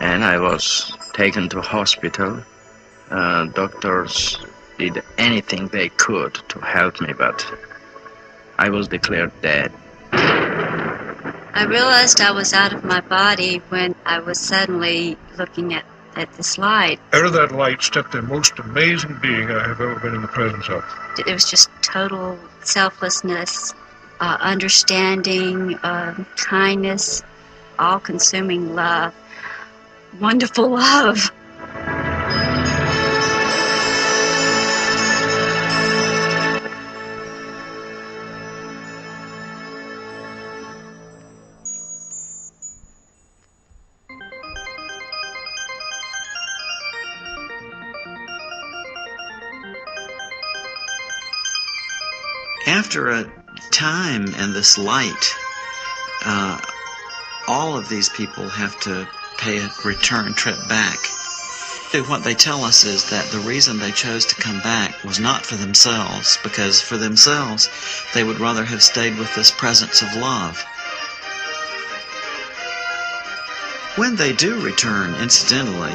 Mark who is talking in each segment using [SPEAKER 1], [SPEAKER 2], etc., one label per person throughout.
[SPEAKER 1] and I was taken to hospital. Doctors did anything they could to help me, but I was declared dead.
[SPEAKER 2] I realized I was out of my body when I was suddenly looking at this light.
[SPEAKER 3] Out of that light stepped the most amazing being I have ever been in the presence of.
[SPEAKER 2] It was just total selflessness, understanding, kindness, all-consuming love, wonderful love.
[SPEAKER 4] After a time in this light, all of these people have to pay a return trip back. What they tell us is that the reason they chose to come back was not for themselves, because for themselves they would rather have stayed with this presence of love. When they do return, incidentally,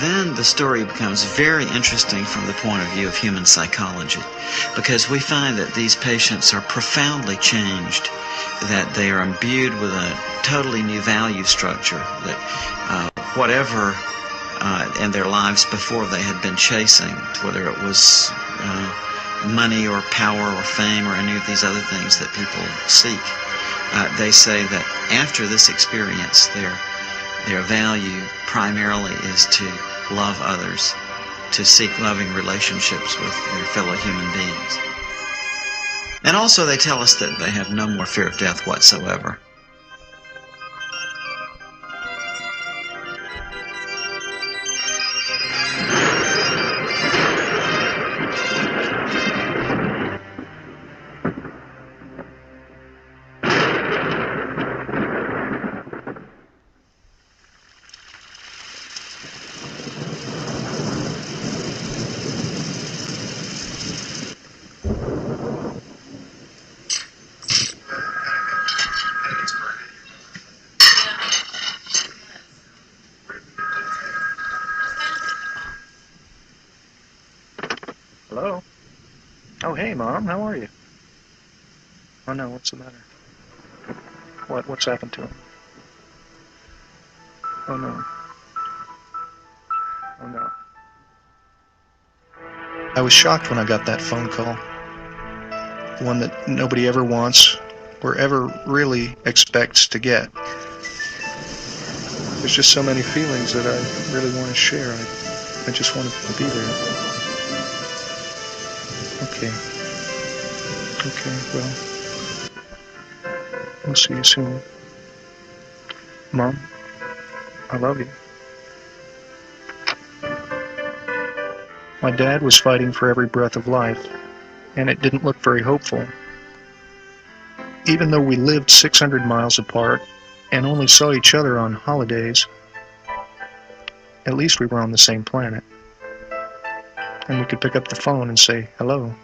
[SPEAKER 4] then the story becomes very interesting from the point of view of human psychology, because we find that these patients are profoundly changed, that they are imbued with a totally new value structure, that whatever in their lives before they had been chasing, whether it was money or power or fame or any of these other things that people seek, they say that after this experience, their value primarily is to love others, to seek loving relationships with their fellow human beings. And also they tell us that they have no more fear of death whatsoever.
[SPEAKER 5] Hello? Oh, hey, Mom. How are you? Oh, no. What's the matter? What's happened to him? Oh, no. Oh, no. I was shocked when I got that phone call. The one that nobody ever wants or ever really expects to get. There's just so many feelings that I really want to share. I just want to be there. Okay. Okay, well, we'll see you soon. Mom, I love you. My dad was fighting for every breath of life, and it didn't look very hopeful. Even though we lived 600 miles apart and only saw each other on holidays, at least we were on the same planet. And we could pick up the phone and say hello.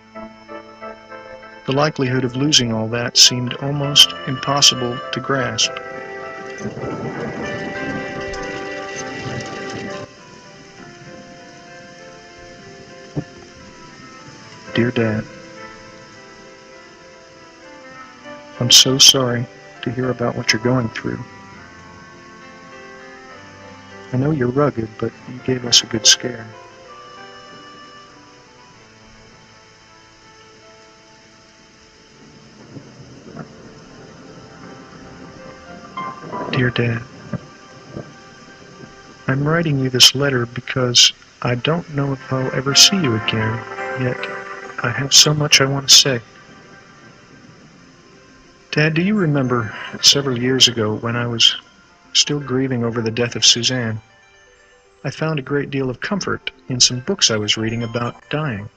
[SPEAKER 5] The likelihood of losing all that seemed almost impossible to grasp. Dear Dad, I'm so sorry to hear about what you're going through. I know you're rugged, but you gave us a good scare. Dear Dad, I'm writing you this letter because I don't know if I'll ever see you again, yet I have so much I want to say. Dad, do you remember several years ago when I was still grieving over the death of Suzanne? I found a great deal of comfort in some books I was reading about dying.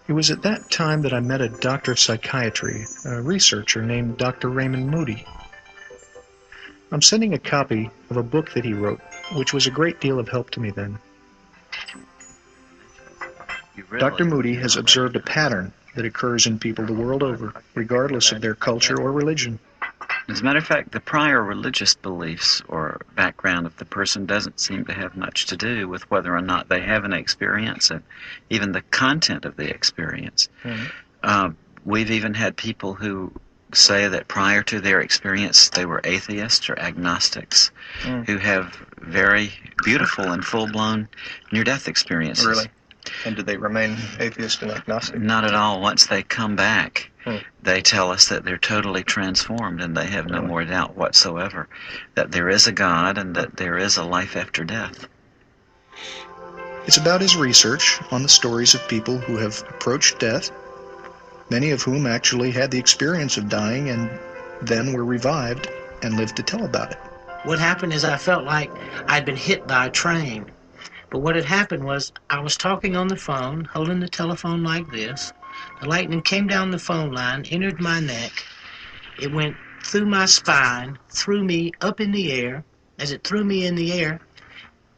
[SPEAKER 5] It was at that time that I met a doctor of psychiatry, a researcher named Dr. Raymond Moody. I'm sending a copy of a book that he wrote, which was a great deal of help to me then. Dr. Moody has observed a pattern that occurs in people the world over, regardless of their culture or religion.
[SPEAKER 4] As a matter of fact, the prior religious beliefs or background of the person doesn't seem to have much to do with whether or not they have an experience and even the content of the experience. We've even had people who say that prior to their experience they were atheists or agnostics who have very beautiful and full-blown near-death experiences.
[SPEAKER 6] Really? And did they remain atheist and agnostic?
[SPEAKER 4] Not at all. Once they come back, they tell us that they're totally transformed and they have no more doubt whatsoever that there is a God and that there is a life after death.
[SPEAKER 5] It's about his research on the stories of people who have approached death, many of whom actually had the experience of dying and then were revived and lived to tell about it.
[SPEAKER 7] What happened is I felt like I'd been hit by a train. But what had happened was I was talking on the phone, holding the telephone like this. The lightning came down the phone line, entered my neck. It went through my spine, threw me up in the air. As it threw me in the air,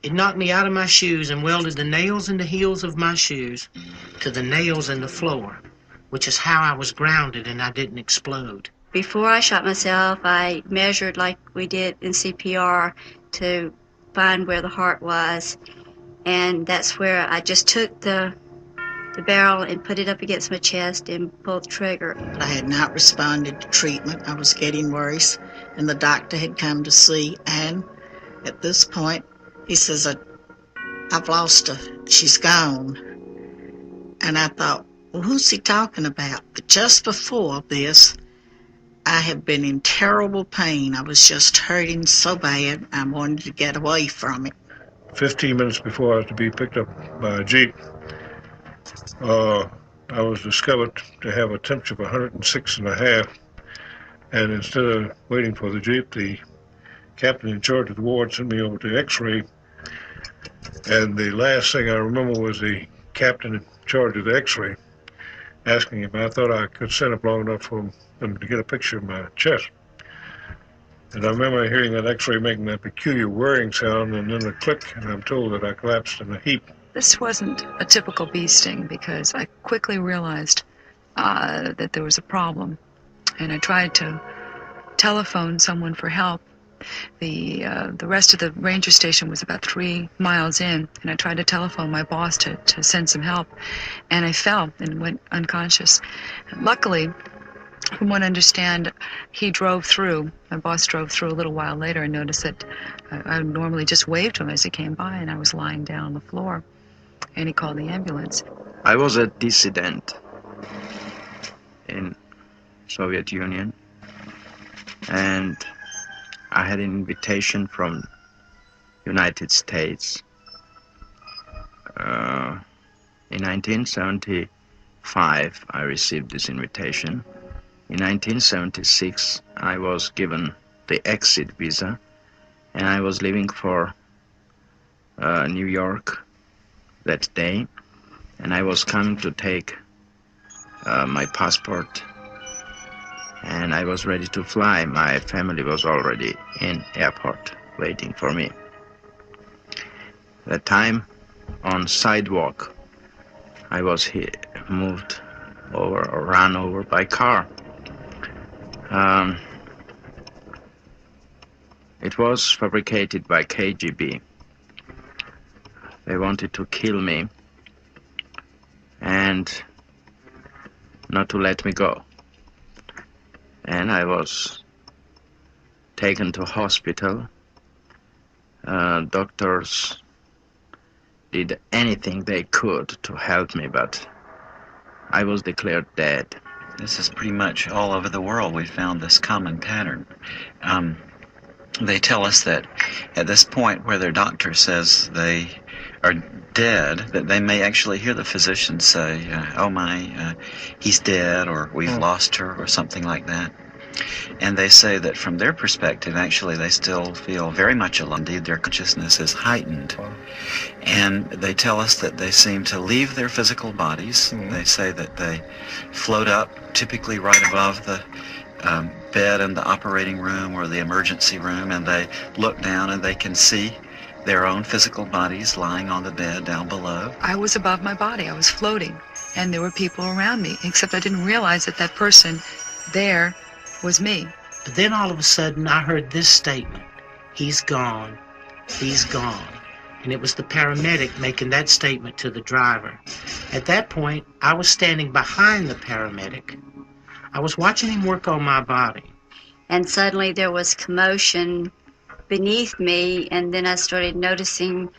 [SPEAKER 7] it knocked me out of my shoes and welded the nails in the heels of my shoes to the nails in the floor, which is how I was grounded and I didn't explode.
[SPEAKER 2] Before I shot myself, I measured like we did in CPR to find where the heart was. And that's where I just took the barrel and put it up against my chest and pulled the trigger.
[SPEAKER 8] I had not responded to treatment. I was getting worse, and the doctor had come to see. And at this point, he says, I've lost her. She's gone. And I thought, well, who's he talking about? But just before this, I had been in terrible pain. I was just hurting so bad, I wanted to get away from it.
[SPEAKER 3] 15 minutes before I was to be picked up by a Jeep, I was discovered to have a temperature of 106.5, and instead of waiting for the Jeep, the captain in charge of the ward sent me over to X-ray, and the last thing I remember was the captain in charge of the X-ray asking if I thought I could stand up long enough for them to get a picture of my chest. And I remember hearing that X-ray making that peculiar whirring sound and then a click, and I'm told that I collapsed in a heap.
[SPEAKER 9] This wasn't a typical bee sting because I quickly realized that there was a problem, and I tried to telephone someone for help. The rest of the ranger station was about 3 miles in, and I tried to telephone my boss to send some help, and I fell and went unconscious. And luckily, from what I understand, he drove through. My boss drove through a little while later and noticed that I normally just waved to him as he came by, and I was lying down on the floor, and he called the ambulance.
[SPEAKER 1] I was a dissident in Soviet Union, and I had an invitation from United States. In 1975, I received this invitation. In 1976, I was given the exit visa, and I was leaving for New York that day, and I was coming to take my passport, and I was ready to fly. My family was already in airport waiting for me. That time, on sidewalk, I was moved over or run over by car. It was fabricated by KGB. They wanted to kill me and not to let me go. And I was taken to hospital. Doctors did anything they could to help me, but I was declared dead.
[SPEAKER 4] This is pretty much all over the world. We found this common pattern. They tell us that at this point where their doctor says they are dead, that they may actually hear the physician say, oh my, he's dead, or we've lost her, or something like that. And they say that from their perspective, actually, they still feel very much alive. Indeed, their consciousness is heightened. And they tell us that they seem to leave their physical bodies. They say that they float up, typically right above the bed in the operating room or the emergency room, and they look down and they can see their own physical bodies lying on the bed down below.
[SPEAKER 9] I was above my body. I was floating, and there were people around me, except I didn't realize that that person there was me.
[SPEAKER 7] But then all of a sudden I heard this statement, "He's gone, he's gone." And it was the paramedic making that statement to the driver. At that point, I was standing behind the paramedic. I was watching him work on my body.
[SPEAKER 2] And suddenly there was commotion beneath me, and then I started noticing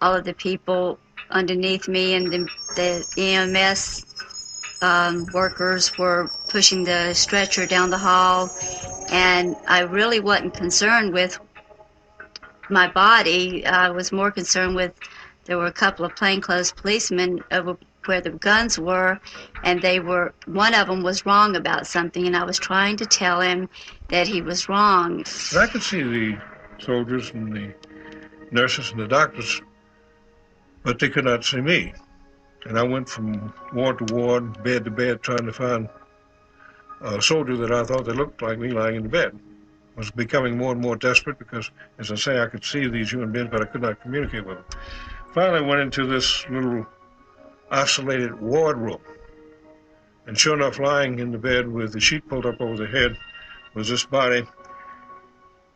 [SPEAKER 2] all of the people underneath me, and the EMS workers were pushing the stretcher down the hall, and I really wasn't concerned with my body. I was more concerned with, there were a couple of plainclothes policemen over where the guns were, and one of them was wrong about something, and I was trying to tell him that he was wrong.
[SPEAKER 3] And I could see the soldiers and the nurses and the doctors, but they could not see me. And I went from ward to ward, bed to bed, trying to find a soldier that I thought that looked like me lying in the bed. I was becoming more and more desperate because, as I say, I could see these human beings, but I could not communicate with them. Finally, I went into this little isolated ward room. And sure enough, lying in the bed with the sheet pulled up over the head was this body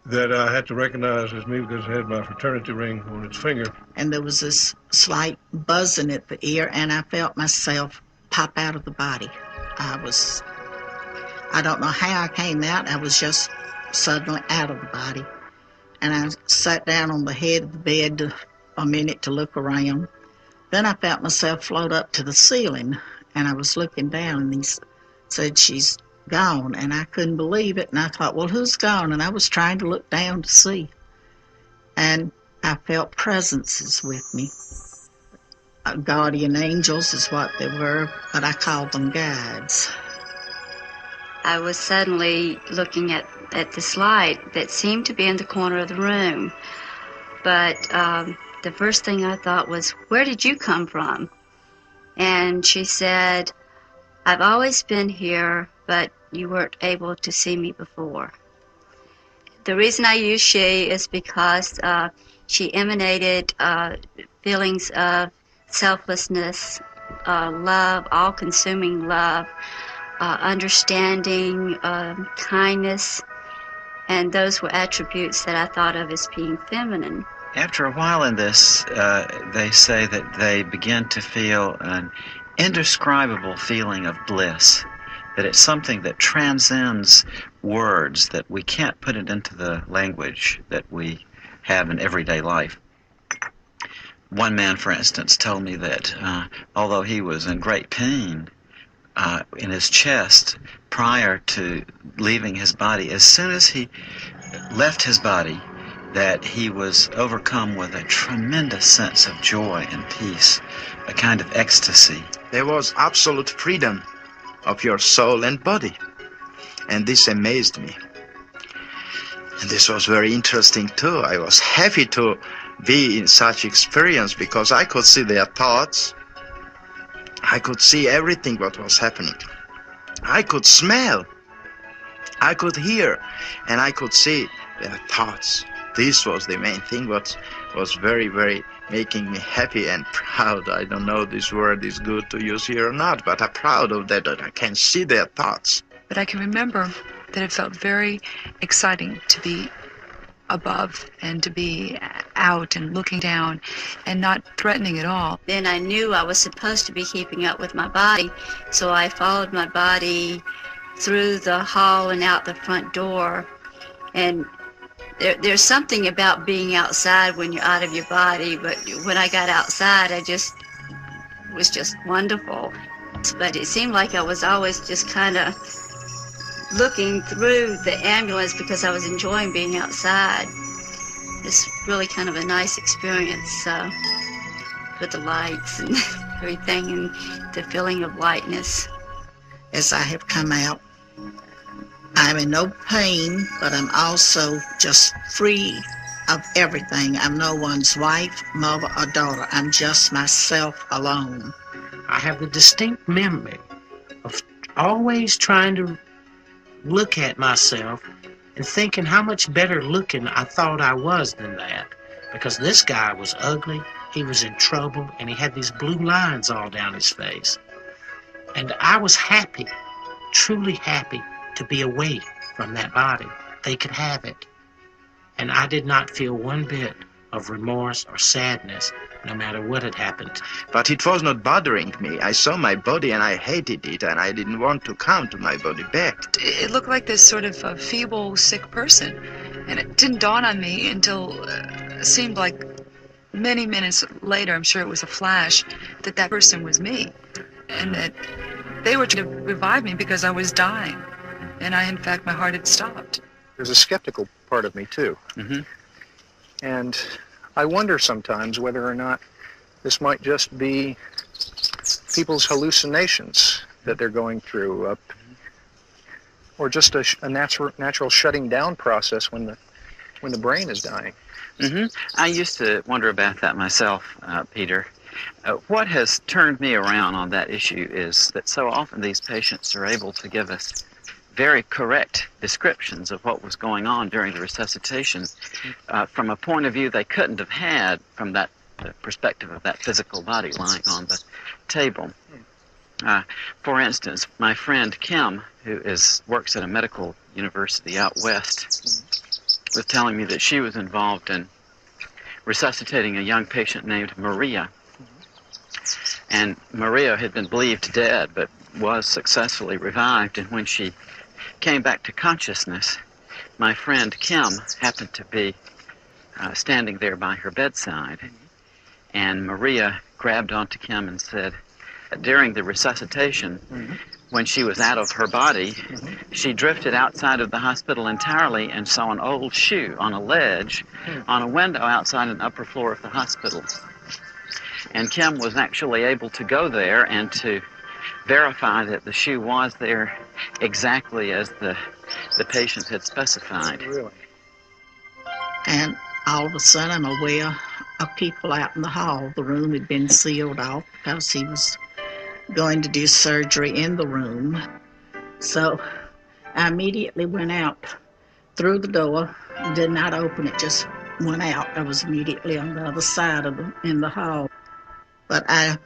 [SPEAKER 3] that I had to recognize as me because it had my fraternity ring on its finger.
[SPEAKER 8] And there was this slight buzzing at the ear, and I felt myself pop out of the body. I don't know how I came out. I was just suddenly out of the body. And I sat down on the head of the bed a minute to look around. Then I felt myself float up to the ceiling, and I was looking down, and he said, "She's gone." And I couldn't believe it, and I thought, well, who's gone? And I was trying to look down to see. And I felt presences with me. Guardian angels is what they were, but I called them guides.
[SPEAKER 2] I was suddenly looking at this light that seemed to be in the corner of the room. But the first thing I thought was, where did you come from? And she said, "I've always been here, but you weren't able to see me before." The reason I use she is because she emanated feelings of selflessness, love, all-consuming love, understanding, kindness, and those were attributes that I thought of as being feminine.
[SPEAKER 4] After a while in this, they say that they begin to feel an indescribable feeling of bliss, that it's something that transcends words, that we can't put it into the language that we have in everyday life. One man, for instance, told me that although he was in great pain in his chest prior to leaving his body, as soon as he left his body, that he was overcome with a tremendous sense of joy and peace, a kind of ecstasy.
[SPEAKER 1] There was absolute freedom of your soul and body, and this amazed me. And this was very interesting too. I was happy to be in such experience because I could see their thoughts. I could see everything what was happening. I could smell, I could hear, and I could see their thoughts. This was the main thing what was very, very making me happy and proud. I don't know this word is good to use here or not, but I'm proud of that I can see their thoughts.
[SPEAKER 9] But I can remember that it felt very exciting to be above and to be out and looking down and not threatening at all.
[SPEAKER 2] Then I knew I was supposed to be keeping up with my body, so I followed my body through the hall and out the front door. And there's something about being outside when you're out of your body, but when I got outside, it was just wonderful. But it seemed like I was always just kind of looking through the ambulance because I was enjoying being outside. It's really kind of a nice experience with the lights and everything and the feeling of lightness.
[SPEAKER 8] As I have come out, I'm in no pain, but I'm also just free of everything. I'm no one's wife, mother, or daughter. I'm just myself alone.
[SPEAKER 7] I have the distinct memory of always trying to look at myself and thinking how much better looking I thought I was than that. Because this guy was ugly, he was in trouble, and he had these blue lines all down his face. And I was happy, truly happy, to be away from that body. They could have it. And I did not feel one bit of remorse or sadness, no matter what had happened.
[SPEAKER 1] But it was not bothering me. I saw my body and I hated it, and I didn't want to come to my body back.
[SPEAKER 9] It looked like this sort of feeble, sick person. And it didn't dawn on me until it seemed like many minutes later, I'm sure it was a flash, that that person was me. And that they were trying to revive me because I was dying. And in fact, my heart had stopped.
[SPEAKER 5] There's a skeptical part of me, too.
[SPEAKER 1] Mm-hmm.
[SPEAKER 5] And I wonder sometimes whether or not this might just be people's hallucinations that they're going through, or just a natural shutting down process when the brain is dying.
[SPEAKER 4] Mm-hmm. I used to wonder about that myself, Peter. What has turned me around on that issue is that so often these patients are able to give us very correct descriptions of what was going on during the resuscitation from a point of view they couldn't have had from that perspective of that physical body lying on the table. For instance, my friend Kim, who works at a medical university out west, was telling me that she was involved in resuscitating a young patient named Maria. And Maria had been believed dead, but was successfully revived, and when she came back to consciousness, my friend Kim happened to be standing there by her bedside. And Maria grabbed onto Kim and said, during the resuscitation, when she was out of her body, she drifted outside of the hospital entirely and saw an old shoe on a ledge on a window outside an upper floor of the hospital. And Kim was actually able to go there and to verify that the shoe was there exactly as the patient had specified.
[SPEAKER 5] Really?
[SPEAKER 8] And all of a sudden, I'm aware of people out in the hall. The room had been sealed off because he was going to do surgery in the room. So I immediately went out through the door, did not open it, just went out. I was immediately on the other side of in the hall. But I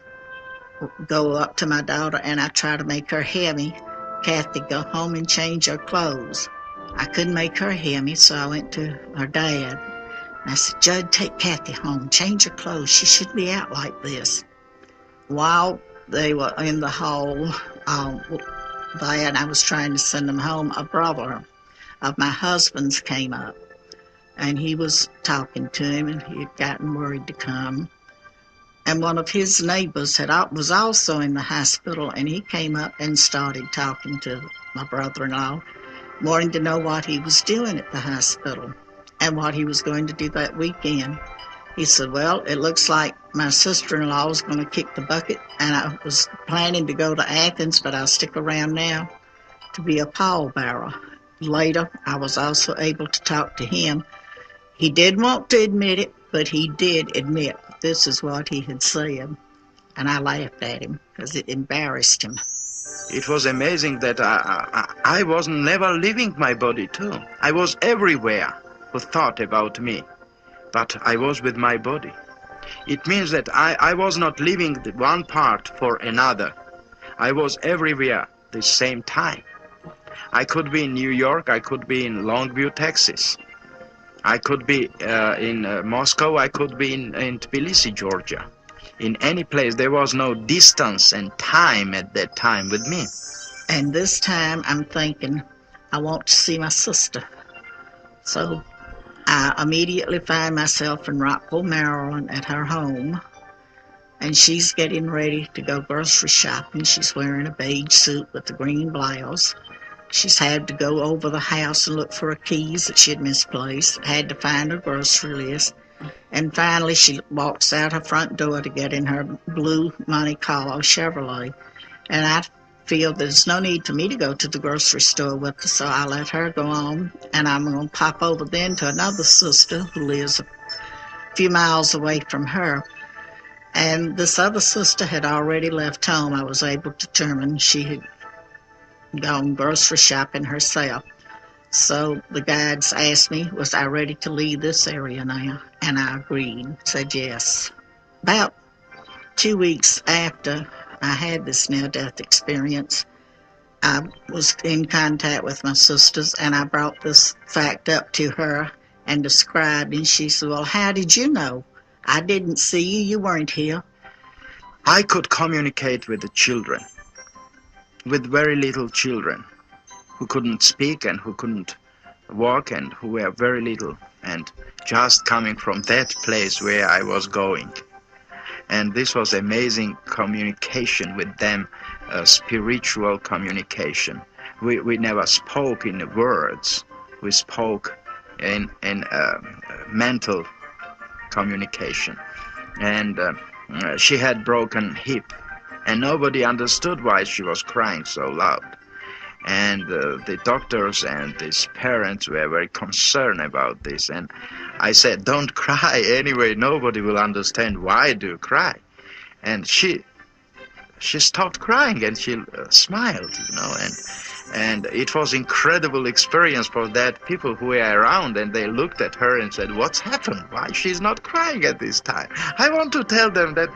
[SPEAKER 8] go up to my daughter and I try to make her hear me. Kathy, go home and change your clothes. I couldn't make her hear me, so I went to her dad. And I said, Judd, take Kathy home, change her clothes. She shouldn't be out like this. While they were in the hall there, and I was trying to send them home, a brother of my husband's came up. And he was talking to him, and he had gotten worried to come. And one of his neighbors was also in the hospital, and he came up and started talking to my brother-in-law, wanting to know what he was doing at the hospital and what he was going to do that weekend. He said, well, it looks like my sister-in-law is going to kick the bucket, and I was planning to go to Athens, but I'll stick around now to be a pallbearer. Later, I was also able to talk to him. He didn't want to admit it, but he did admit this is what he had said. And I laughed at him because it embarrassed him.
[SPEAKER 1] It was amazing that I was never leaving my body too. I was everywhere who thought about me, but I was with my body. It means that I was not leaving one part for another. I was everywhere at the same time. I could be in New York, I could be in Longview, Texas. I could be in Moscow, I could be in Tbilisi, Georgia. In any place, there was no distance and time at that time with me.
[SPEAKER 8] And this time I'm thinking, I want to see my sister. So I immediately find myself in Rockville, Maryland at her home. And she's getting ready to go grocery shopping. She's wearing a beige suit with a green blouse. She's had to go over the house and look for her keys that she had misplaced, had to find her grocery list. And finally, she walks out her front door to get in her blue Monte Carlo Chevrolet. And I feel there's no need for me to go to the grocery store with her, so I let her go on. And I'm going to pop over then to another sister who lives a few miles away from her. And this other sister had already left home. I was able to determine she had gone grocery shopping herself. So the guides asked me, was I ready to leave this area now? And I agreed, said yes. About 2 weeks after I had this near-death experience, I was in contact with my sisters, and I brought this fact up to her and described, and she said, well, how did you know? I didn't see you. You weren't here.
[SPEAKER 1] I could communicate with the children, with very little children who couldn't speak and who couldn't walk and who were very little, and just coming from that place where I was going. And this was amazing communication with them, spiritual communication. We never spoke in words. We spoke in mental communication. And she had broken hip, and nobody understood why she was crying so loud. And the doctors and his parents were very concerned about this. And I said, don't cry anyway, nobody will understand why do you cry. And she stopped crying and she smiled, and it was incredible experience for that people who were around, and they looked at her and said, what's happened? Why she's not crying at this time? I want to tell them that,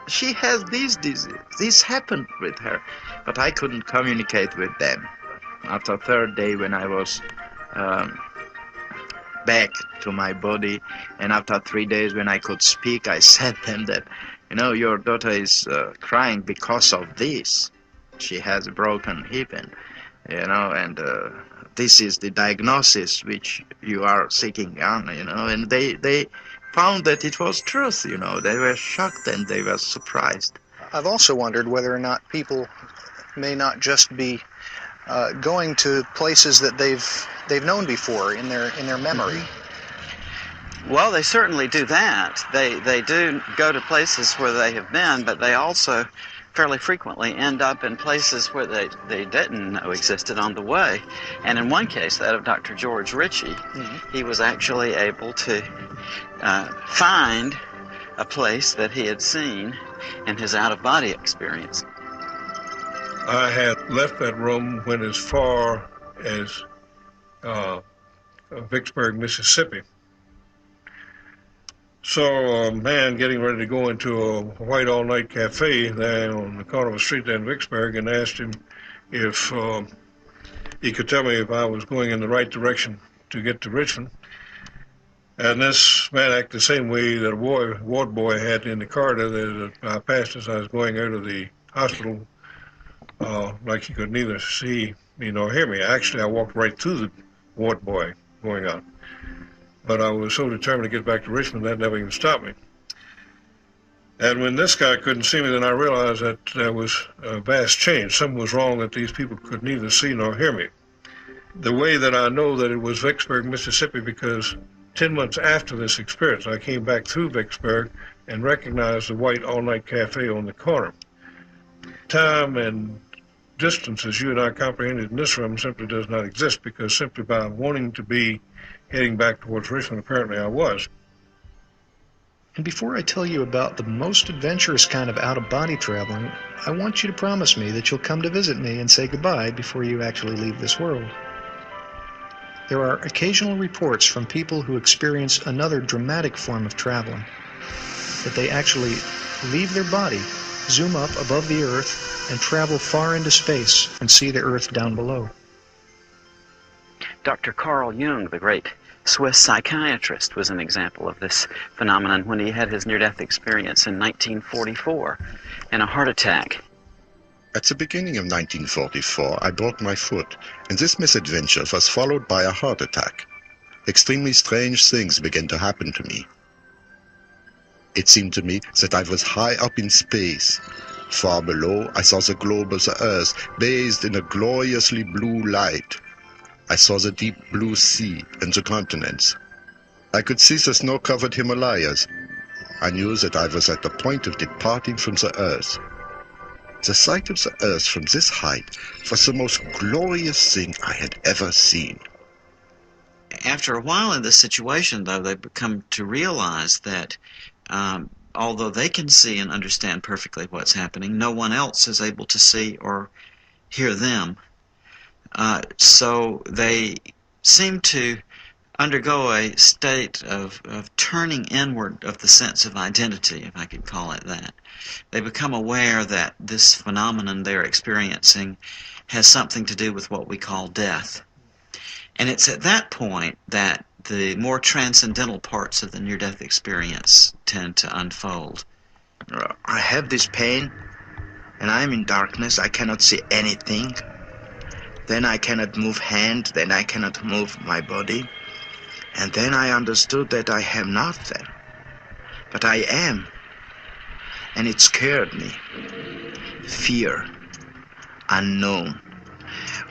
[SPEAKER 1] she has this disease. This happened with her. But I couldn't communicate with them. After the third day, when I was back to my body, and after 3 days when I could speak, I said to them that, your daughter is crying because of this. She has a broken hip, and this is the diagnosis which you are seeking on, and they found that it was truth, They were shocked and they were surprised.
[SPEAKER 6] I've also wondered whether or not people may not just be going to places that they've known before in their memory.
[SPEAKER 4] Well, they certainly do that. They do go to places where they have been, but they also fairly frequently end up in places where they didn't know existed on the way. And in one case, that of Dr. George Ritchie, he was actually able to find a place that he had seen in his out-of-body experience.
[SPEAKER 3] I had left that room, went as far as Vicksburg, Mississippi. Saw a man getting ready to go into a white all-night cafe there on the corner of a street there in Vicksburg, and asked him if he could tell me if I was going in the right direction to get to Richmond. And this man acted the same way that a ward boy had in the corridor that I passed as I was going out of the hospital, like he could neither see me nor hear me. Actually, I walked right through the ward boy going out. But I was so determined to get back to Richmond that never even stopped me. And when this guy couldn't see me, then I realized that there was a vast change. Something was wrong, that these people could neither see nor hear me. The way that I know that it was Vicksburg, Mississippi, because 10 months after this experience, I came back through Vicksburg and recognized the white all-night cafe on the corner. Time and distance, as you and I comprehended in this room, simply does not exist, because simply by wanting to be heading back towards Richmond, apparently I was.
[SPEAKER 5] And before I tell you about the most adventurous kind of out-of-body traveling, I want you to promise me that you'll come to visit me and say goodbye before you actually leave this world. There are occasional reports from people who experience another dramatic form of traveling, that they actually leave their body, zoom up above the Earth, and travel far into space and see the Earth down below.
[SPEAKER 4] Dr. Carl Jung, the great Swiss psychiatrist, was an example of this phenomenon when he had his near-death experience in 1944 in a heart attack.
[SPEAKER 10] At the beginning of 1944, I broke my foot, and this misadventure was followed by a heart attack. Extremely strange things began to happen to me. It seemed to me that I was high up in space. Far below, I saw the globe of the Earth bathed in a gloriously blue light. I saw the deep blue sea and the continents. I could see the snow-covered Himalayas. I knew that I was at the point of departing from the Earth. The sight of the Earth from this height was the most glorious thing I had ever seen.
[SPEAKER 4] After a while in this situation, though, they become to realize that although they can see and understand perfectly what's happening, no one else is able to see or hear them. So they seem to undergo a state of turning inward of the sense of identity, if I could call it that. They become aware that this phenomenon they're experiencing has something to do with what we call death. And it's at that point that the more transcendental parts of the near-death experience tend to unfold.
[SPEAKER 1] I have this pain, and I'm in darkness. I cannot see anything. Then I cannot move hand, then I cannot move my body. And then I understood that I am not them, but I am. And it scared me. Fear. Unknown.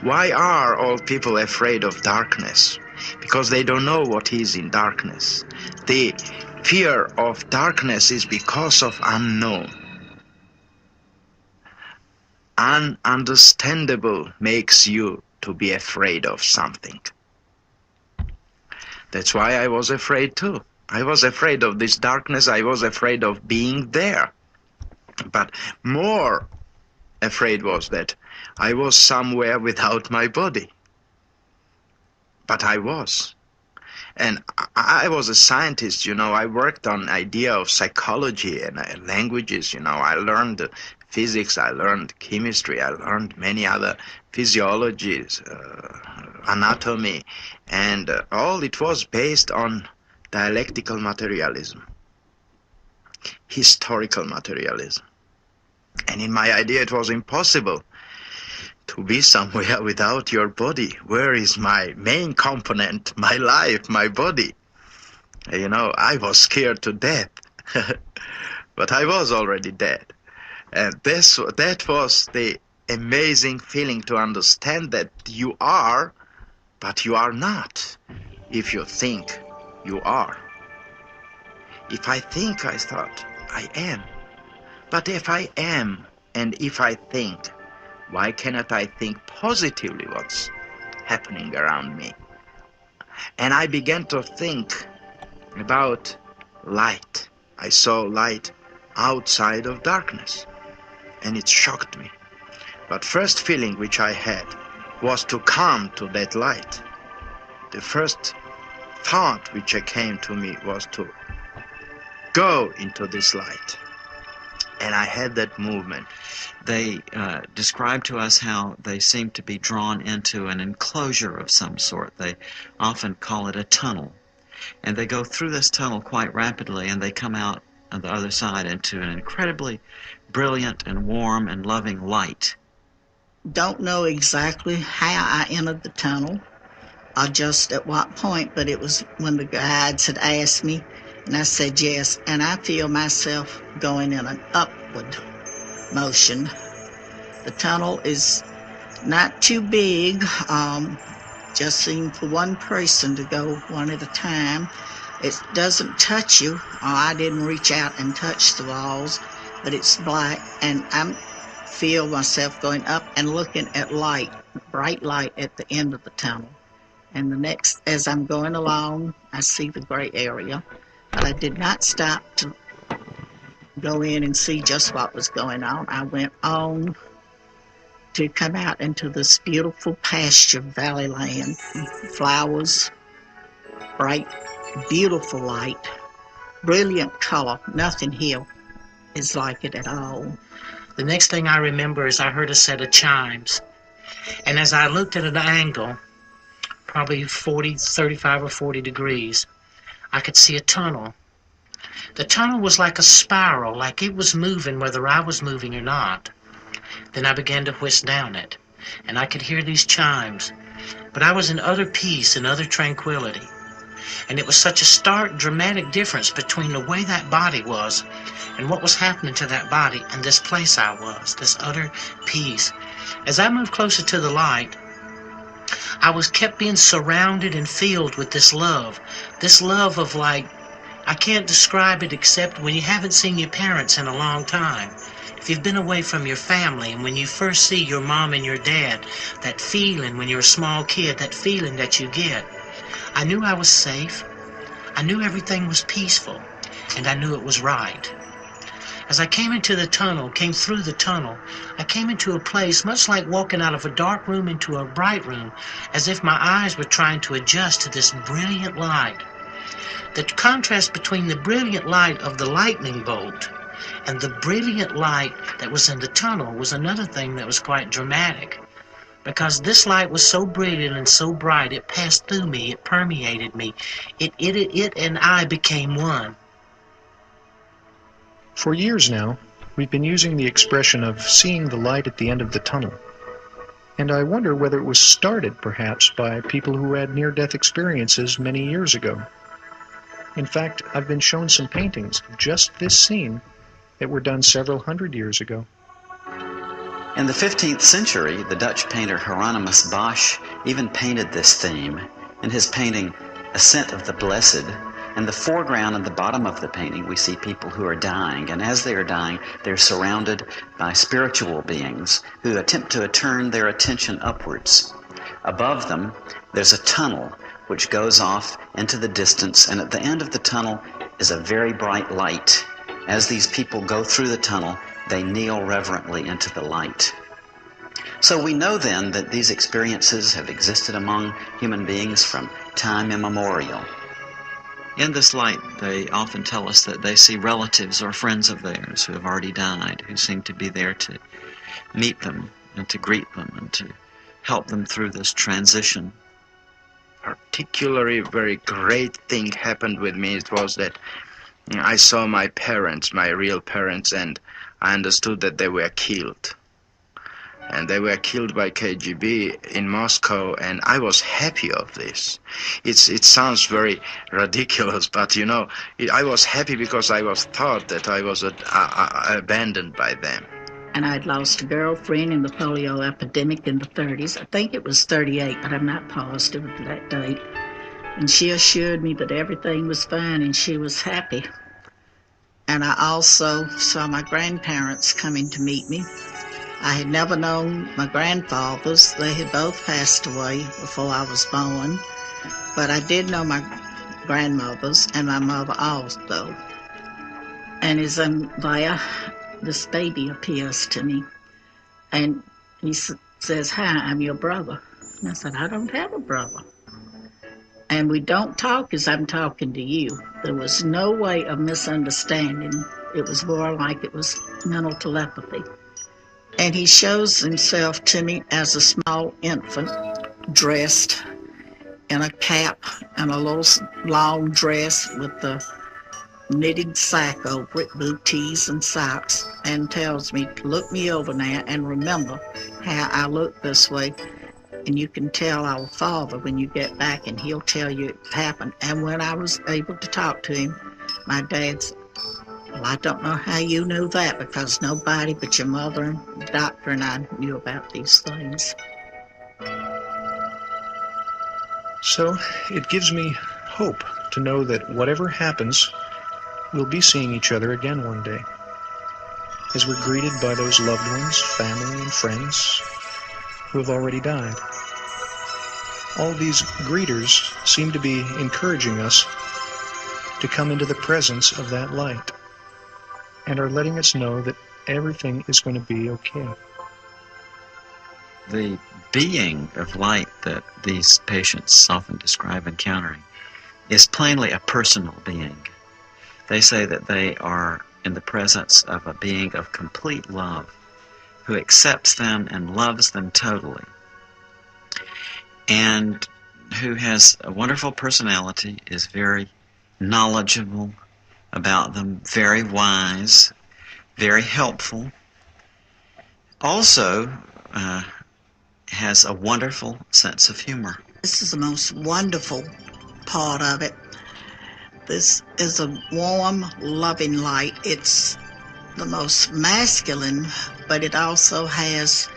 [SPEAKER 1] Why are all people afraid of darkness? Because they don't know what is in darkness. The fear of darkness is because of unknown. Ununderstandable makes you to be afraid of something. That's why I was afraid too. I was afraid of this darkness. I was afraid of being there. But more afraid was that I was somewhere without my body. But I was. And I was a scientist, you know. I worked on idea of psychology and languages, you know. I learned physics, I learned chemistry, I learned many other physiologies, anatomy, and all it was based on dialectical materialism, historical materialism. And in my idea it was impossible to be somewhere without your body. Where is my main component, my life, my body? You know, I was scared to death, but I was already dead. And that was the amazing feeling, to understand that you are, but you are not, if you think you are. If I think, I thought, I am. But if I am, and if I think, why cannot I think positively what's happening around me? And I began to think about light. I saw light outside of darkness, and it shocked me. But first feeling which I had was to come to that light. The first thought which came to me was to go into this light. And I had that movement.
[SPEAKER 4] They describe to us how they seem to be drawn into an enclosure of some sort. They often call it a tunnel. And they go through this tunnel quite rapidly, and they come out on the other side into an incredibly brilliant and warm and loving light.
[SPEAKER 8] Don't know exactly how I entered the tunnel or just at what point, but it was when the guides had asked me, and I said yes, and I feel myself going in an upward motion. The tunnel is not too big, just seemed for one person to go one at a time. It doesn't touch you, or I didn't reach out and touch the walls, but it's black, and I feel myself going up and looking at light, bright light at the end of the tunnel. And the next, as I'm going along, I see the gray area, but I did not stop to go in and see just what was going on. I went on to come out into this beautiful pasture valley land, flowers, bright, beautiful light, brilliant color. Nothing here is like it at all.
[SPEAKER 7] The next thing I remember is I heard a set of chimes. And as I looked at an angle, probably 35 or 40 degrees, I could see a tunnel. The tunnel was like a spiral, like it was moving whether I was moving or not. Then I began to whisk down it, and I could hear these chimes. But I was in utter peace and utter tranquility. And it was such a stark, dramatic difference between the way that body was and what was happening to that body and this place I was, this utter peace. As I moved closer to the light, I was kept being surrounded and filled with this love of like, I can't describe it except when you haven't seen your parents in a long time. If you've been away from your family, and when you first see your mom and your dad, that feeling when you're a small kid, that feeling that you get. I knew I was safe, I knew everything was peaceful, and I knew it was right. As I came into the tunnel, came through the tunnel, I came into a place much like walking out of a dark room into a bright room, as if my eyes were trying to adjust to this brilliant light. The contrast between the brilliant light of the lightning bolt and the brilliant light that was in the tunnel was another thing that was quite dramatic. Because this light was so brilliant and so bright, it passed through me, it permeated me. It and I became one.
[SPEAKER 5] For years now, we've been using the expression of seeing the light at the end of the tunnel. And I wonder whether it was started, perhaps, by people who had near-death experiences many years ago. In fact, I've been shown some paintings of just this scene that were done several hundred years ago.
[SPEAKER 4] In the 15th century, the Dutch painter Hieronymus Bosch even painted this theme in his painting Ascent of the Blessed. In the foreground and the bottom of the painting, we see people who are dying, and as they are dying, they're surrounded by spiritual beings who attempt to turn their attention upwards. Above them, there's a tunnel which goes off into the distance, and at the end of the tunnel is a very bright light. As these people go through the tunnel, they kneel reverently into the light. So we know then that these experiences have existed among human beings from time immemorial. In this light, they often tell us that they see relatives or friends of theirs who have already died, who seem to be there to meet them and to greet them and to help them through this transition.
[SPEAKER 1] Particularly very great thing happened with me. It was that I saw my parents, my real parents, and I understood that they were killed. And they were killed by KGB in Moscow, and I was happy of this. It sounds very ridiculous, but you know, I was happy because I was thought that I was abandoned by them.
[SPEAKER 8] And I'd lost a girlfriend in the polio epidemic in the 30s. I think it was 38, but I'm not positive of that date. And she assured me that everything was fine and she was happy. And I also saw my grandparents coming to meet me. I had never known my grandfathers. They had both passed away before I was born. But I did know my grandmothers and my mother also. And as I'm there, this baby appears to me. And he says, "Hi, I'm your brother." And I said, "I don't have a brother." And we don't talk as I'm talking to you. There was no way of misunderstanding. It was more like it was mental telepathy. And he shows himself to me as a small infant, dressed in a cap and a little long dress with the knitted sack over it, booties and socks, and tells me to look me over now and remember how I look this way. And you can tell our Father when you get back, and he'll tell you it happened. And when I was able to talk to him, my dad said, "Well, I don't know how you knew that, because nobody but your mother and the doctor and I knew about these things."
[SPEAKER 5] So it gives me hope to know that whatever happens, we'll be seeing each other again one day, as we're greeted by those loved ones, family and friends who have already died. All these greeters seem to be encouraging us to come into the presence of that light, and are letting us know that everything is going to be okay.
[SPEAKER 4] The being of light that these patients often describe encountering is plainly a personal being. They say that they are in the presence of a being of complete love, who accepts them and loves them totally, and who has a wonderful personality, is very knowledgeable about them, very wise, very helpful, also has a wonderful sense of humor.
[SPEAKER 8] This is the most wonderful part of it. This is a warm, loving light. It's the most masculine, but it also has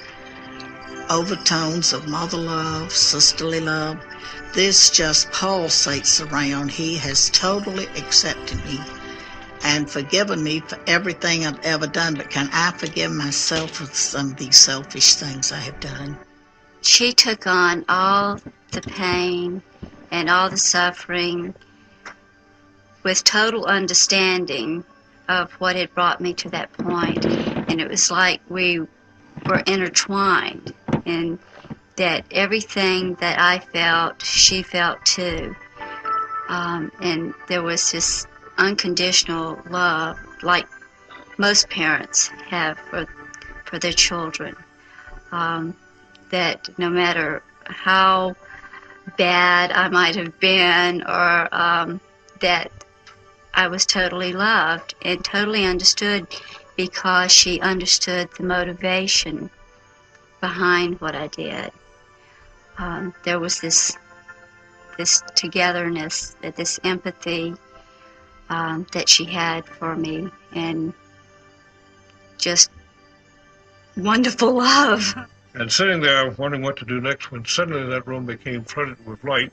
[SPEAKER 8] overtones of mother love, sisterly love. This just pulsates around. He has totally accepted me and forgiven me for everything I've ever done. But can I forgive myself for some of these selfish things I have done?
[SPEAKER 2] She took on all the pain and all the suffering with total understanding of what had brought me to that point, and it was like we were intertwined, and that everything that I felt, she felt too. And there was this unconditional love, like most parents have for their children, that no matter how bad I might have been, or that I was totally loved and totally understood, because she understood the motivation behind what I did. There was this togetherness, this empathy that she had for me, and just wonderful love.
[SPEAKER 3] And sitting there wondering what to do next, when suddenly that room became flooded with light.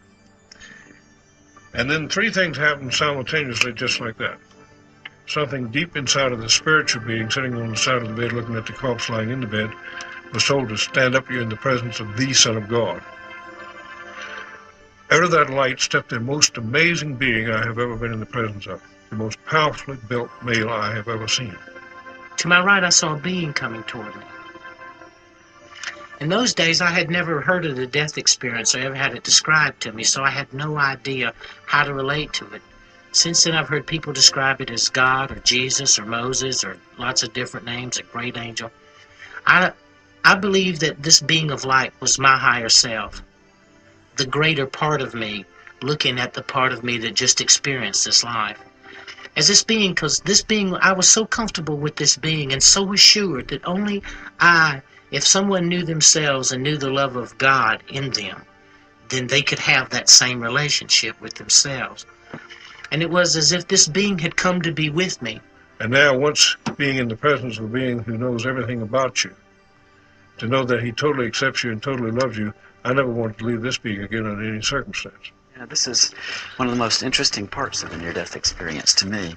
[SPEAKER 3] And then three things happened simultaneously, just like that. Something deep inside of the spiritual being sitting on the side of the bed looking at the corpse lying in the bed was told to stand up. You're in the presence of the Son of God. Out of that light stepped the most amazing being I have ever been in the presence of, the most powerfully built male I have ever seen.
[SPEAKER 7] To my right, I saw a being coming toward me. In those days, I had never heard of the death experience or ever had it described to me, so I had no idea how to relate to it. Since then, I've heard people describe it as God or Jesus or Moses or lots of different names, a great angel. I believe that this being of light was my higher self, the greater part of me, looking at the part of me that just experienced this life. As this being, because this being, I was so comfortable with this being and so assured that only if someone knew themselves and knew the love of God in them, then they could have that same relationship with themselves. And it was as if this being had come to be with me.
[SPEAKER 3] And now, once being in the presence of a being who knows everything about you, to know that he totally accepts you and totally loves you, I never wanted to leave this being again under any circumstance.
[SPEAKER 4] Yeah, this is one of the most interesting parts of the near-death experience to me.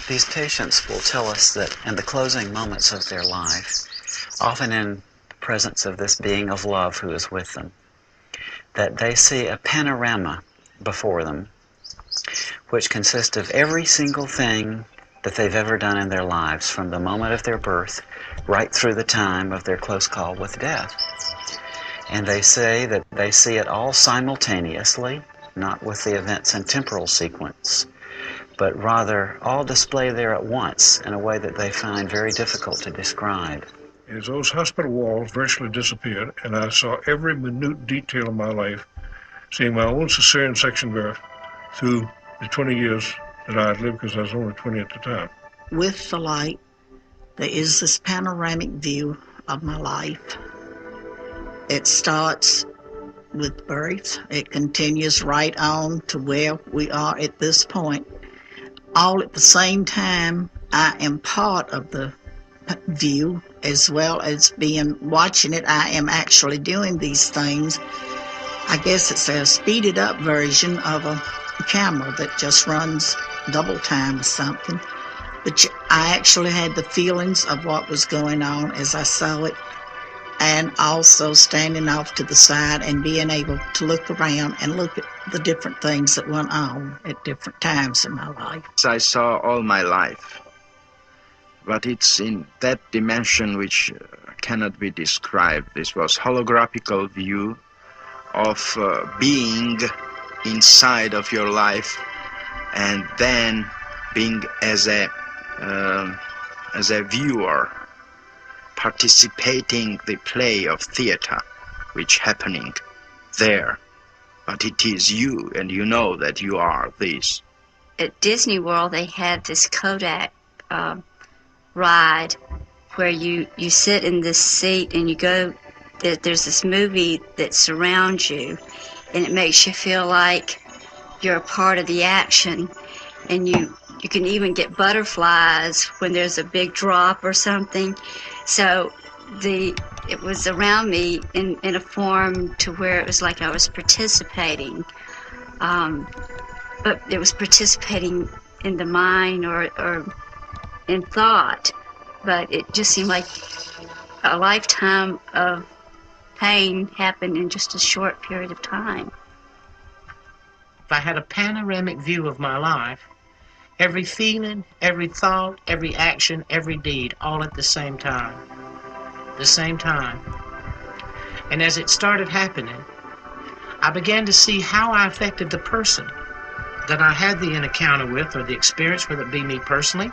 [SPEAKER 4] These patients will tell us that in the closing moments of their life, often in the presence of this being of love who is with them, that they see a panorama before them which consists of every single thing that they've ever done in their lives, from the moment of their birth right through the time of their close call with death. And they say that they see it all simultaneously, not with the events in temporal sequence, but rather all displayed there at once in a way that they find very difficult to describe.
[SPEAKER 3] As those hospital walls virtually disappeared, and I saw every minute detail of my life, seeing my own cesarean section birth through the 20 years that I had lived, because I was only 20 at the time.
[SPEAKER 8] With the light, there is this panoramic view of my life. It starts with birth. It continues right on to where we are at this point. All at the same time, I am part of the view, as well as watching it. I am actually doing these things. I guess it's a speeded up version of a camera that just runs double time or something. But I actually had the feelings of what was going on as I saw it, and also standing off to the side and being able to look around and look at the different things that went on at different times in my life.
[SPEAKER 1] I saw all my life, but it's in that dimension which cannot be described. This was holographical view of being inside of your life, and then being as a viewer, participating the play of theater which happening there. But it is you, and you know that you are this.
[SPEAKER 2] At Disney World, they have this Kodak ride where you sit in this seat and you go, there's this movie that surrounds you, and it makes you feel like you're a part of the action, and you can even get butterflies when there's a big drop or something. So it was around me in a form to where it was like I was participating, but it was participating in the mind or in thought, but it just seemed like a lifetime of pain happened in just a short period of time.
[SPEAKER 7] If I had a panoramic view of my life, every feeling, every thought, every action, every deed, all at the same time. The same time. And as it started happening, I began to see how I affected the person that I had the encounter with, or the experience, whether it be me personally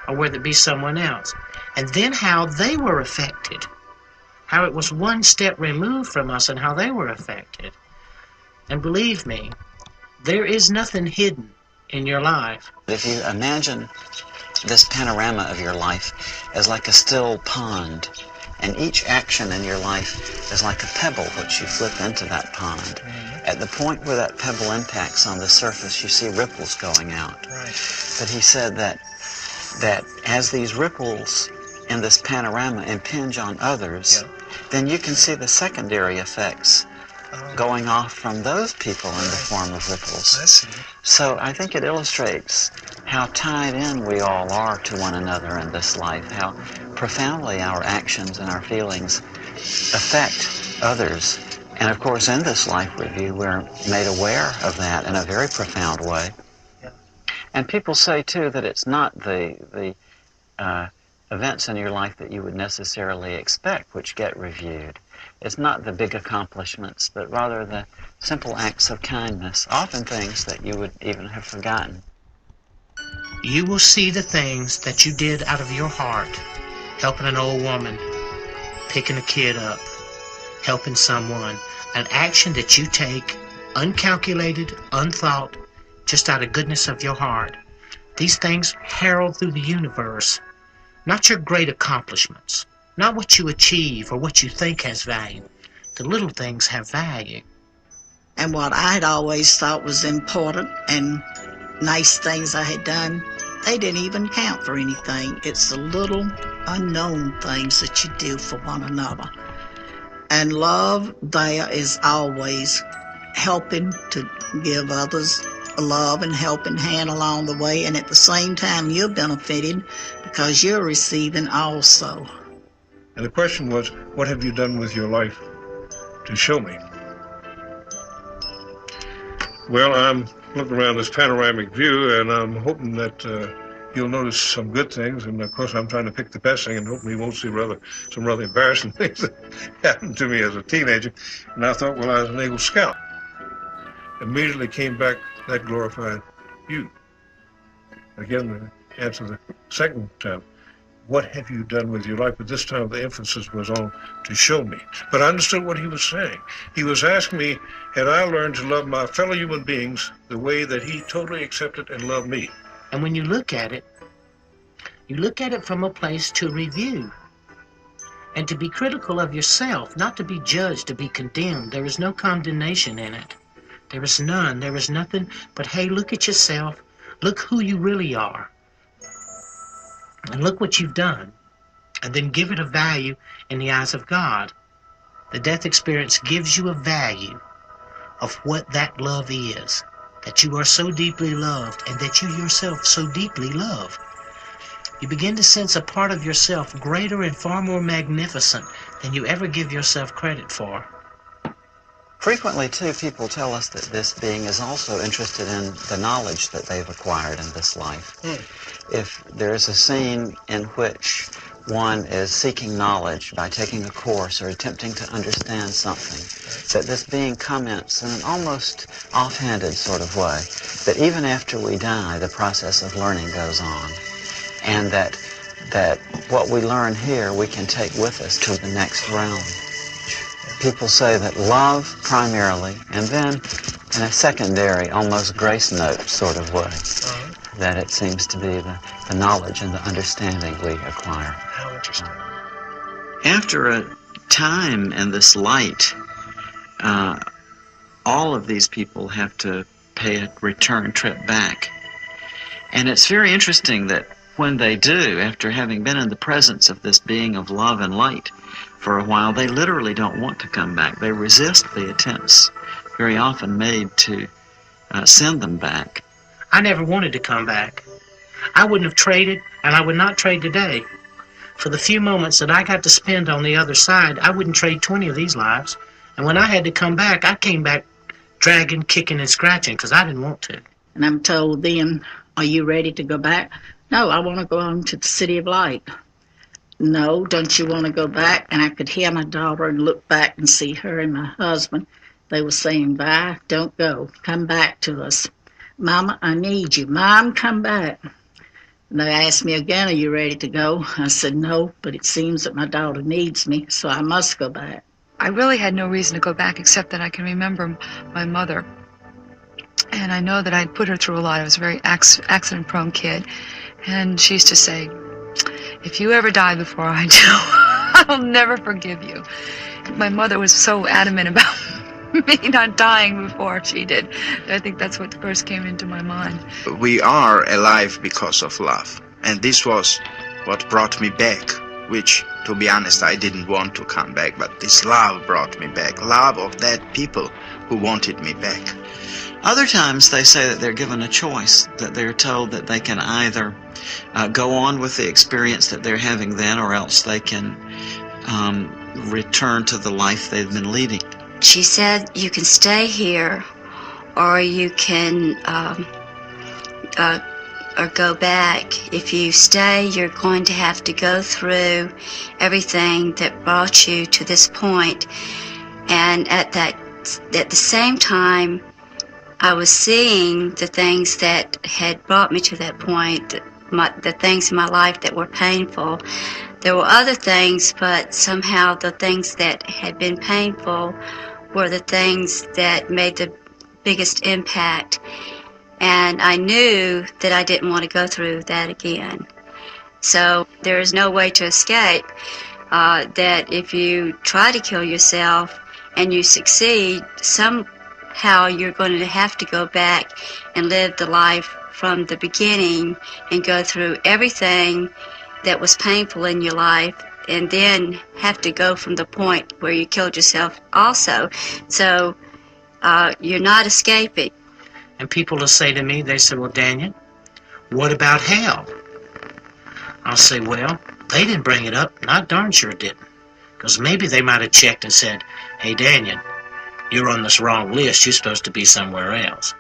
[SPEAKER 7] or whether it be someone else. And then how they were affected. How it was one step removed from us and how they were affected. And believe me, there is nothing hidden in your life.
[SPEAKER 4] If you imagine this panorama of your life as like a still pond, and each action in your life is like a pebble which you flip into that pond. At the point where that pebble impacts on the surface, you see ripples going out. But he said that as these ripples in this panorama impinge on others, then you can see the secondary effects going off from those people in the form of ripples. So I think it illustrates how tied in we all are to one another in this life, how profoundly our actions and our feelings affect others. And of course, in this life review, we're made aware of that in a very profound way. And people say, too, that it's not the events in your life that you would necessarily expect which get reviewed. It's not the big accomplishments, but rather the simple acts of kindness, often things that you would even have forgotten.
[SPEAKER 7] You will see the things that you did out of your heart, helping an old woman, picking a kid up, helping someone, an action that you take, uncalculated, unthought, just out of goodness of your heart. These things herald through the universe, not your great accomplishments, not what you achieve or what you think has value. The little things have value.
[SPEAKER 8] And what I had always thought was important and nice things I had done, they didn't even count for anything. It's the little unknown things that you do for one another. And love there is always helping to give others a love and helping hand along the way, and at the same time you're benefiting because you're receiving also.
[SPEAKER 3] And the question was, what have you done with your life to show me? Well, I'm looking around this panoramic view, and I'm hoping that you'll notice some good things. And of course, I'm trying to pick the best thing, and hoping you won't see some rather embarrassing things that happened to me as a teenager. And I thought, well, I was an Eagle Scout. Immediately came back that glorified you. Again, the answer the second time. What have you done with your life? But this time the emphasis was on to show me. But I understood what he was saying. He was asking me, had I learned to love my fellow human beings the way that he totally accepted and loved me?
[SPEAKER 7] And when you look at it from a place to review and to be critical of yourself, not to be judged, to be condemned. There is no condemnation in it. There is none. There is nothing but, hey, look at yourself. Look who you really are. And look what you've done. And then give it a value in the eyes of God. The death experience gives you a value of what that love is. That you are so deeply loved and that you yourself so deeply love. You begin to sense a part of yourself greater and far more magnificent than you ever give yourself credit for.
[SPEAKER 4] Frequently, too, people tell us that this being is also interested in the knowledge that they've acquired in this life. If there's a scene in which one is seeking knowledge by taking a course or attempting to understand something, that this being comments in an almost offhanded sort of way, that even after we die, the process of learning goes on, and that what we learn here we can take with us to the next realm. People say that love primarily, and then in a secondary, almost grace note sort of way, that it seems to be the knowledge and the understanding we acquire.
[SPEAKER 5] How interesting.
[SPEAKER 4] After a time in this light, all of these people have to pay a return trip back. And it's very interesting that when they do, after having been in the presence of this being of love and light for a while, they literally don't want to come back. They resist the attempts very often made to send them back.
[SPEAKER 7] I never wanted to come back. I wouldn't have traded, and I would not trade today. For the few moments that I got to spend on the other side, I wouldn't trade 20 of these lives. And when I had to come back, I came back dragging, kicking, and scratching because I didn't want to.
[SPEAKER 8] And I'm told then, are you ready to go back? No, I want to go on to the City of Light. No, don't you want to go back? And I could hear my daughter and look back and see her and my husband. They were saying, bye, don't go, come back to us. Mama, I need you. Mom, come back. And they asked me again, are you ready to go? I said, no, but it seems that my daughter needs me, so I must go back.
[SPEAKER 9] I really had no reason to go back except that I can remember my mother. And I know that I'd put her through a lot. I was a very accident-prone kid. And she used to say, if you ever die before I do, I'll never forgive you. My mother was so adamant about me not dying before she did. I think that's what first came into my mind.
[SPEAKER 1] We are alive because of love. And this was what brought me back, which, to be honest, I didn't want to come back, but this love brought me back. Love of that people who wanted me back.
[SPEAKER 4] Other times they say that they're given a choice, that they're told that they can either go on with the experience that they're having then, or else they can return to the life they've been leading.
[SPEAKER 2] She said, you can stay here, or you can or go back. If you stay, you're going to have to go through everything that brought you to this point. And at the same time, I was seeing the things that had brought me to that point, the things in my life that were painful. There were other things, but somehow the things that had been painful were the things that made the biggest impact. And I knew that I didn't want to go through that again. So there is no way to escape that if you try to kill yourself and you succeed, somehow you're going to have to go back and live the life from the beginning and go through everything that was painful in your life, and then have to go from the point where you killed yourself also. So you're not escaping.
[SPEAKER 7] And people will say to me, they say, well, Daniel, what about hell? I'll say, well, they didn't bring it up, and I darn sure didn't. Because maybe they might have checked and said, hey, Daniel, you're on this wrong list, you're supposed to be somewhere else.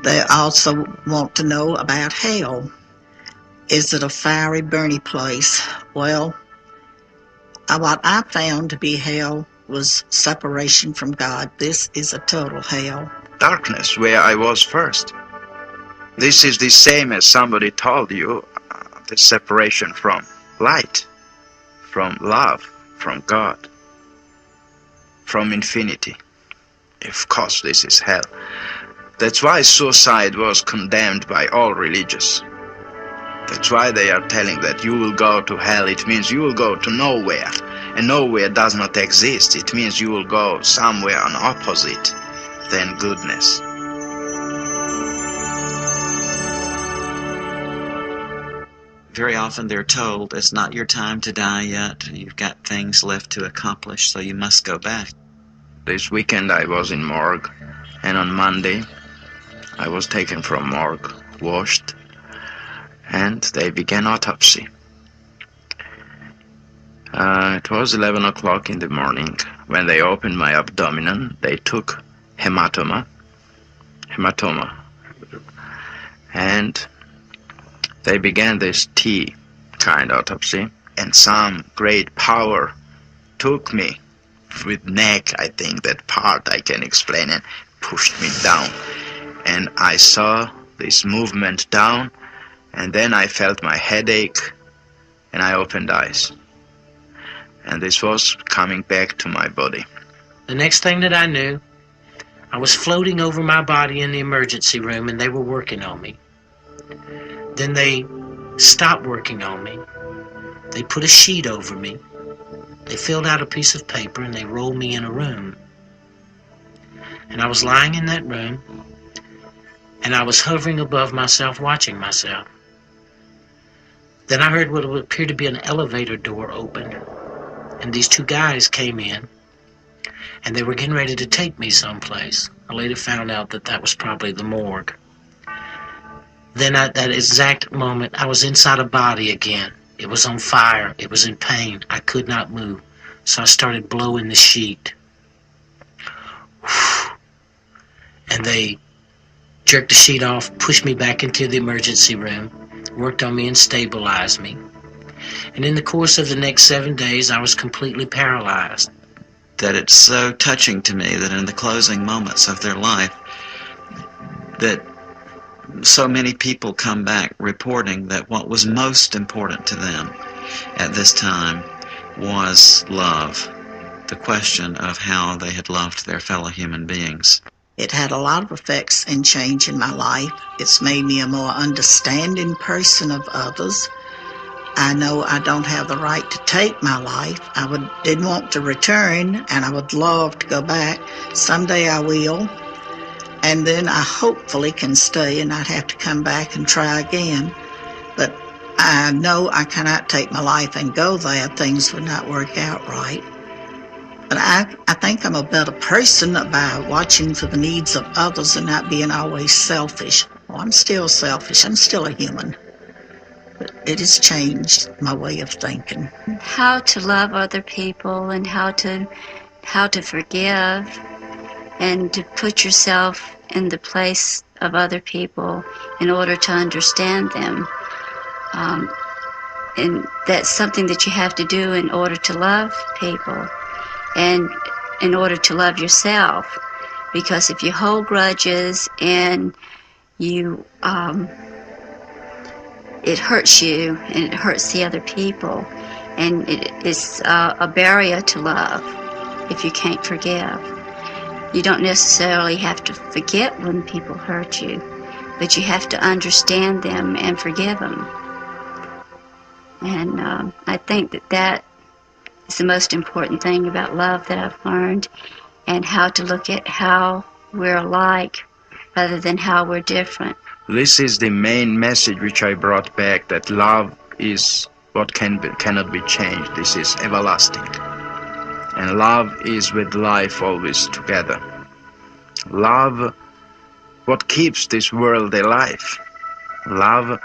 [SPEAKER 8] They also want to know about hell. Is it a fiery, burning place? Well, what I found to be hell was separation from God. This is a total hell.
[SPEAKER 1] Darkness, where I was first. This is the same as somebody told you, the separation from light, from love, from God, from infinity. Of course, this is hell. That's why suicide was condemned by all religions. That's why they are telling that you will go to hell. It means you will go to nowhere. And nowhere does not exist. It means you will go somewhere on opposite than goodness.
[SPEAKER 4] Very often they're told it's not your time to die yet. You've got things left to accomplish, so you must go back.
[SPEAKER 1] This weekend I was in morgue, and on Monday I was taken from morgue, washed, and they began autopsy. It was 11 o'clock in the morning. When they opened my abdomen, they took hematoma, and they began this T kind autopsy, and some great power took me with neck, I think that part I can explain, and pushed me down. And I saw this movement down, and then I felt my headache, and I opened eyes. And this was coming back to my body.
[SPEAKER 7] The next thing that I knew, I was floating over my body in the emergency room, and they were working on me. Then they stopped working on me. They put a sheet over me. They filled out a piece of paper, and they rolled me in a room. And I was lying in that room, and I was hovering above myself, watching myself. Then I heard what would appear to be an elevator door open, and these two guys came in, and they were getting ready to take me someplace. I later found out that that was probably the morgue. Then at that exact moment, I was inside a body again. It was on fire. It was in pain. I could not move. So I started blowing the sheet. And they jerked the sheet off, pushed me back into the emergency room, worked on me and stabilized me. And in the course of the next 7 days, I was completely paralyzed.
[SPEAKER 4] That it's so touching to me that in the closing moments of their life, that so many people come back reporting that what was most important to them at this time was love, the question of how they had loved their fellow human beings.
[SPEAKER 8] It had a lot of effects and change in my life. It's made me a more understanding person of others. I know I don't have the right to take my life. Didn't want to return, and I would love to go back. Someday I will, and then I hopefully can stay and not have to come back and try again. But I know I cannot take my life and go there. Things would not work out right. But I think I'm a better person by watching for the needs of others and not being always selfish. Well, I'm still selfish. I'm still a human. But it has changed my way of thinking.
[SPEAKER 2] How to love other people and how to forgive and to put yourself in the place of other people in order to understand them. And that's something that you have to do in order to love people and in order to love yourself. Because if you hold grudges and you it hurts you and it hurts the other people, and it's a barrier to love if you can't forgive. You don't necessarily have to forget when people hurt you, but you have to understand them and forgive them. And I think that is the most important thing about love that I've learned, and how to look at how we're alike rather than how we're different.
[SPEAKER 1] This is the main message which I brought back, that love is what cannot be changed. This is everlasting. And love is with life always together. Love, what keeps this world alive. Love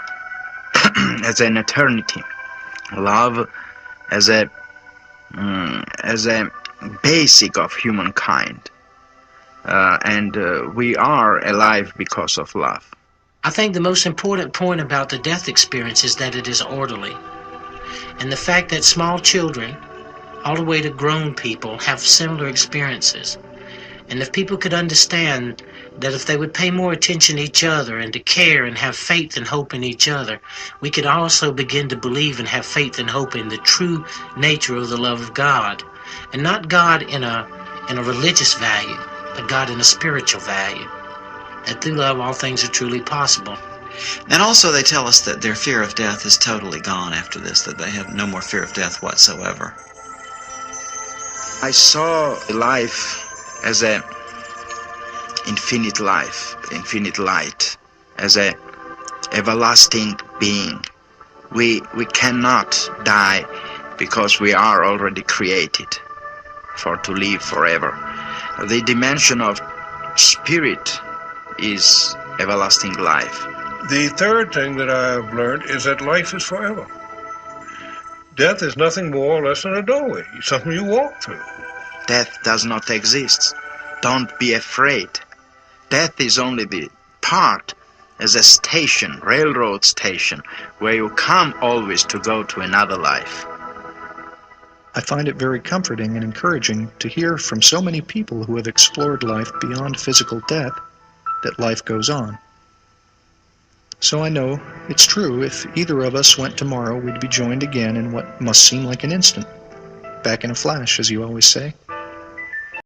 [SPEAKER 1] as an eternity. Love as a basic of humankind. And we are alive because of love.
[SPEAKER 7] I think the most important point about the death experience is that it is orderly. And the fact that small children, all the way to grown people, have similar experiences. And if people could understand that if they would pay more attention to each other and to care and have faith and hope in each other, we could also begin to believe and have faith and hope in the true nature of the love of God. And not God in a religious value, but God in a spiritual value. That through love all things are truly possible.
[SPEAKER 4] And also they tell us that their fear of death is totally gone after this, that they have no more fear of death whatsoever.
[SPEAKER 1] I saw life as a infinite life, infinite light, as a everlasting being. We cannot die because we are already created to live forever. The dimension of spirit is everlasting life.
[SPEAKER 3] The third thing that I've learned is that life is forever. Death is nothing more or less than a doorway. It's something you walk through.
[SPEAKER 1] Death does not exist. Don't be afraid. Death is only the part as a station, railroad station, where you come always to go to another life.
[SPEAKER 5] I find it very comforting and encouraging to hear from so many people who have explored life beyond physical death that life goes on. So I know it's true, if either of us went tomorrow, we'd be joined again in what must seem like an instant. Back in a flash, as you always say.